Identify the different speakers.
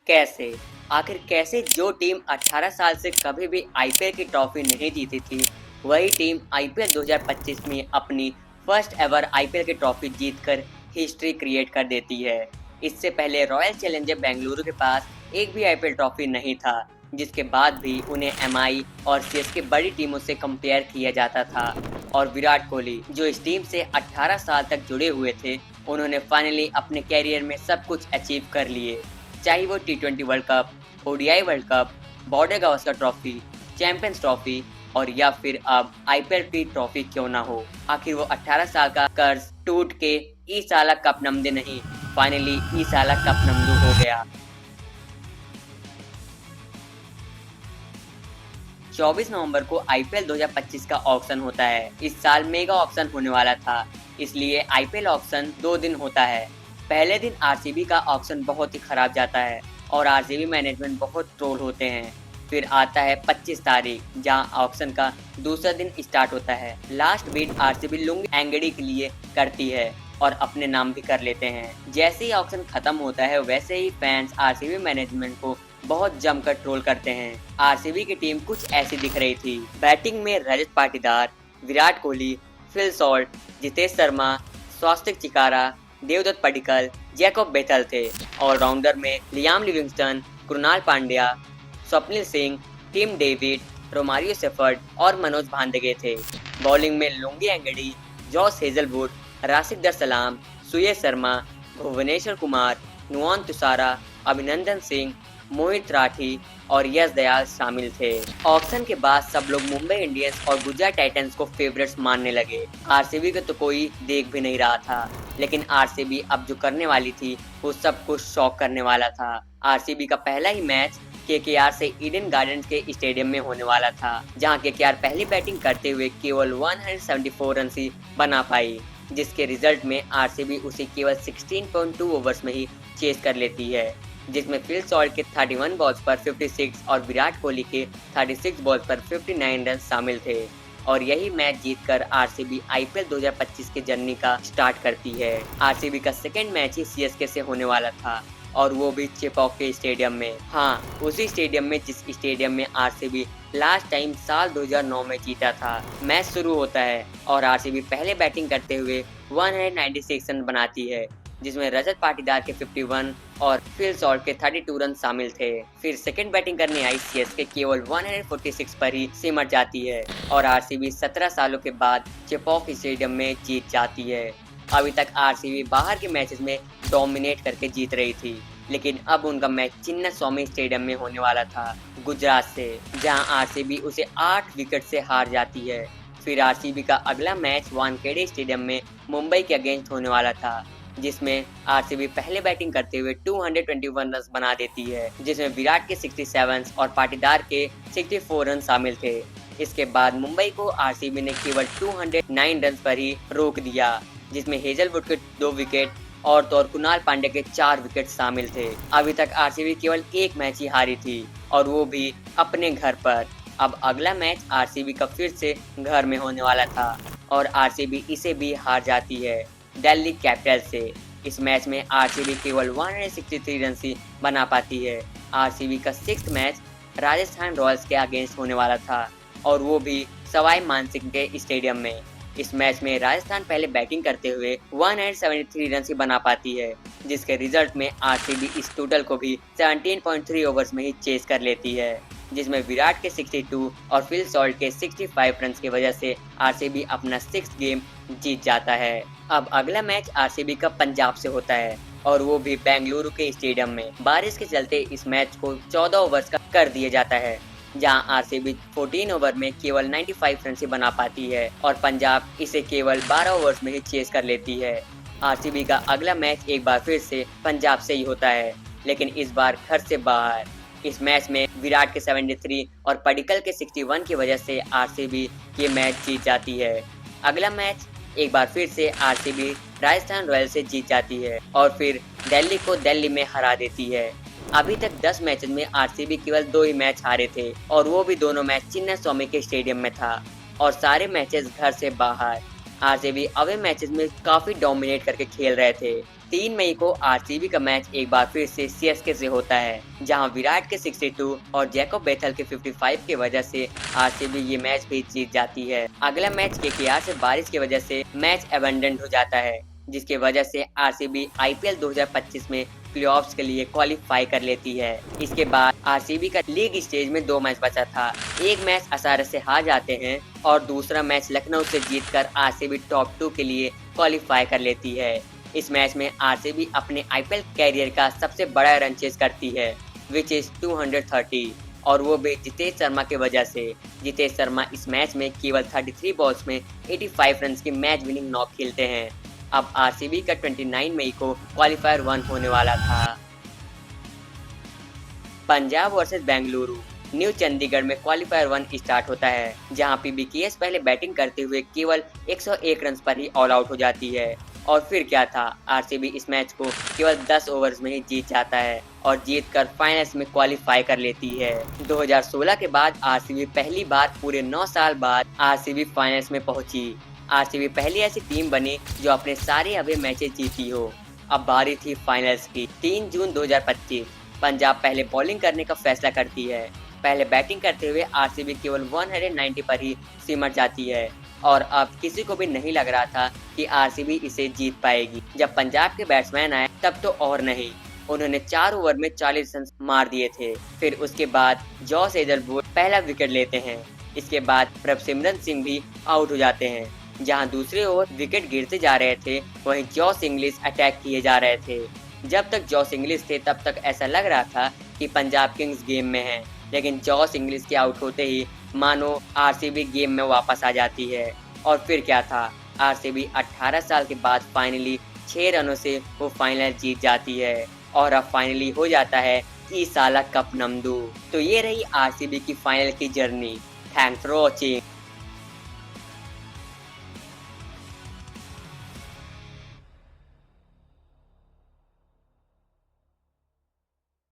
Speaker 1: कैसे? आखिर कैसे जो टीम 18 साल से कभी भी आईपीएल की ट्रॉफी नहीं जीती थी, वही टीम आईपीएल 2025 में अपनी फर्स्ट एवर आईपीएल की ट्रॉफी जीतकर हिस्ट्री क्रिएट कर देती है। इससे पहले रॉयल चैलेंजर बेंगलुरु के पास एक भी आईपीएल ट्रॉफी नहीं था, जिसके बाद भी उन्हें एमआई और सीएसके बड़ी टीमों से कंपेयर किया जाता था। और विराट कोहली, जो इस टीम से 18 साल तक जुड़े हुए थे, उन्होंने फाइनली अपने कैरियर में सब कुछ अचीव कर लिए। चाहे वो टी20 World Cup, ODI World Cup, Border Gavaskar Trophy, Champions Trophy और या फिर अब आईपीएल की ट्रॉफी क्यों ना हो। आखिर वो 18 साल का कर्ज टूट के ई साला कप नमदे नहीं, फाइनली ई साला कप नमदू हो गया। 24 नवंबर को आईपीएल 2025 का ऑक्शन होता है। इस साल मेगा ऑक्शन होने वाला था, इसलिए आईपीएल ऑक्शन 2 दिन होता है। पहले दिन आरसीबी का ऑक्शन बहुत ही खराब जाता है और आरसीबी मैनेजमेंट बहुत ट्रोल होते हैं। फिर आता है 25 तारीख, जहां ऑक्शन का दूसरा दिन स्टार्ट होता है। Last beat RCB Lungi Ngidi के लिए करती है और अपने नाम भी कर लेते हैं। जैसे ही ऑक्शन खत्म होता है, वैसे ही फैंस आरसीबी मैनेजमेंट को बहुत जमकर ट्रोल करते हैं। आरसीबी की टीम कुछ ऐसी दिख रही थी। बैटिंग में Rajat Patidar, Virat Kohli, Phil Salt, Jitesh Sharma, Swastik Chikara, Devdutt Padikkal, Jacob Bethell थे। ऑलराउंडर में Liam Livingstone, Krunal Pandya, Swapnil Singh, Tim David, Romario Shepherd और मनोज भांदगे थे। बॉलिंग में Lungi Ngidi, Josh Hazlewood, Rashid Dar Salam, Suyash Sharma, Bhuvneshwar Kumar, Nuwan Thushara, अभिनंदन सिंह, मोहित राठी और यश दयाल शामिल थे। ऑक्शन के बाद सब लोग मुंबई इंडियंस और गुजरात टाइटंस को फेवरेट्स मानने लगे। आरसीबी को तो कोई देख भी नहीं रहा था, लेकिन आरसीबी अब जो करने वाली थी वो सब कुछ शॉक करने वाला था। आरसीबी का पहला ही मैच केकेआर से ईडन गार्डन्स के स्टेडियम में होने वाला था, जहां केकेआर पहली बैटिंग करते हुए केवल 174 रन ही बना पाई, जिसके रिजल्ट में आरसीबी उसे केवल 16.2 ओवर्स में ही चेस कर लेती है, जिसमें फिल सॉल्ट के 31 बॉल्स पर 56 और विराट कोहली के 36 बॉल्स पर 59 रन शामिल थे। और यही मैच जीतकर आरसीबी आईपीएल 2025 के जर्नी का स्टार्ट करती है। आरसीबी का सेकेंड मैच ही सीएसके से होने वाला था, और वो भी चेपॉक के स्टेडियम में। हाँ, उसी स्टेडियम में जिस स्टेडियम में आरसीबी लास्ट टाइम साल 2009 में जीता था। मैच शुरू होता है और आरसीबी पहले बैटिंग करते हुए 196 रन बनाती है, जिसमें रजत पाटीदार के 51 और फिल सॉल्ट के 32 रन शामिल थे। फिर सेकंड बैटिंग करने आई सीएसके केवल 146 पर ही सिमट जाती है और आरसीबी 17 सालों के बाद चेपॉक स्टेडियम में जीत जाती है। अभी तक आरसीबी बाहर के मैचेस में डोमिनेट करके जीत रही थी, लेकिन अब उनका मैच चिन्नास्वामी स्टेडियम में होने वाला था गुजरात से, जहां आरसीबी उसे 8 विकेट से हार जाती है। फिर आरसीबी का अगला मैच वानखेड़े स्टेडियम में मुंबई के अगेंस्ट होने वाला था, जिसमें आरसीबी पहले बैटिंग करते हुए 221 रन बना देती है, जिसमें विराट के 67 और पाटीदार के 64 रन शामिल थे। इसके बाद मुंबई को आरसीबी ने केवल 209 रन पर ही रोक दिया, जिसमें हेजलवुड के 2 विकेट और तो कुणाल पांड्या के 4 विकेट शामिल थे। अभी तक आरसीबी केवल एक मैच ही हारी थी, और वो भी अपने घर पर। अब अगला मैच आरसीबी का फिर से घर में होने वाला था और आरसीबी इसे भी हार जाती है दिल्ली कैपिटल से। इस मैच में आरसीबी केवल 163 रन ही बना पाती है। आरसीबी का 6th मैच राजस्थान रॉयल्स के अगेंस्ट होने वाला था, और वो भी सवाई मानसिंह के स्टेडियम में। इस मैच में राजस्थान पहले बैटिंग करते हुए 173 रन ही बना पाती है, जिसके रिजल्ट में आरसीबी इस टोटल को भी 17.3 ओवर्स में ही चेस कर लेती है, जिसमें विराट के 62 और फिल सॉल्ट के 65 रन की वजह से आरसीबी अपना 6th गेम जीत जाता है। अब अगला मैच आरसीबी का पंजाब से होता है, और वो भी बेंगलुरु के स्टेडियम में। बारिश के चलते इस मैच को 14 ओवर्स का कर दिया जाता है, जहां आरसीबी 14 ओवर में केवल 95 रन ही बना पाती है और पंजाब इसे केवल 12 ओवर्स में ही चेस कर लेती है। आरसीबी का अगला मैच एक बार फिर से पंजाब से ही होता है, लेकिन इस बार घर से बाहर। इस मैच में विराट के 73 और पडिक्कल के 61 की वजह से आरसीबी ये मैच जीत जाती है। अगला मैच एक बार फिर से आरसीबी राजस्थान रॉयल से जीत जाती है और फिर दिल्ली को दिल्ली में हरा देती है। अभी तक 10 मैचेस में आरसीबी केवल 2 ही मैच हारे थे, और वो भी दोनों मैच चिन्नास्वामी के स्टेडियम में था, और सारे मैचेस घर से बाहर। आरसीबी अवे मैचेस में काफी डोमिनेट करके खेल रहे थे। 3 मई को आरसीबी का मैच एक बार फिर से सीएसके से होता है, जहां विराट के 62 और जैकोब बेथल के 55 की वजह से आरसीबी ये मैच भी जीत जाती है। अगला मैच केकेआर से बारिश की वजह से मैच एबंडन हो जाता है, जिसकी वजह से आरसीबी आईपीएल 2025 में प्लेऑफ्स के लिए क्वालिफाई कर लेती है। इसके बाद आरसीबी का लीग स्टेज में 2 मैच बचा था। एक मैच असारा से हार जाते हैं और दूसरा मैच लखनऊ से जीतकर आरसीबी टॉप 2 के लिए क्वालिफाई कर लेती है। इस मैच में आरसीबी अपने आईपीएल कैरियर का सबसे बड़ा रन चेज करती है, विच इज 230, और वो भी जितेश शर्मा की वजह से। जितेश शर्मा इस मैच में केवल 33 बॉल्स में 85 रन की मैच विनिंग नॉक खेलते हैं। अब आरसीबी का 29 मई को क्वालिफायर 1 होने वाला था। पंजाब वर्सेस बेंगलुरु न्यू चंडीगढ़ में क्वालिफायर 1 स्टार्ट होता है, जहां पीबीकेएस पहले बैटिंग करते हुए केवल 101 रन पर ही ऑल आउट हो जाती है। और फिर क्या था, आरसीबी इस मैच को केवल 10 ओवर्स में ही जीत जाता है और जीतकर फाइनल्स में क्वालिफाई कर लेती है। 2016 के बाद आरसीबी पहली बार पूरे 9 साल बाद आरसीबी फाइनल्स में पहुंची। आरसीबी पहली ऐसी टीम बनी जो अपने सारे अवे मैचेस जीती हो। अब बारी थी फाइनल्स की। 3 जून 2025 पंजाब पहले बॉलिंग करने का फैसला करती है। पहले बैटिंग करते हुए आरसीबी केवल 190 पर ही सिमट जाती है और अब किसी को भी नहीं लग रहा था कि आरसीबी इसे जीत पाएगी। जब पंजाब के बैट्समैन आए तब तो और नहीं, उन्होंने 4 ओवर में 40 रन मार दिए थे। फिर उसके बाद जॉस हेजलवुड पहला विकेट लेते हैं। इसके बाद प्रभसिमरन सिंह भी आउट हो जाते हैं। जहां दूसरे ओर विकेट गिरते जा रहे थे, वहीं जॉस इंग्लिश अटैक किए जा रहे थे। जब तक जॉस इंग्लिश थे तब तक ऐसा लग रहा था कि पंजाब किंग्स गेम में है, लेकिन जॉस इंग्लिश के आउट होते ही मानो आरसीबी गेम में वापस आ जाती है। और फिर क्या था, आरसीबी 18 साल के बाद फाइनली 6 रनों से वो फाइनल जीत जाती है और अब फाइनली हो जाता है कि साला कप नमदू। तो ये रही आरसीबी की फाइनल की जर्नी। Thanks for watching.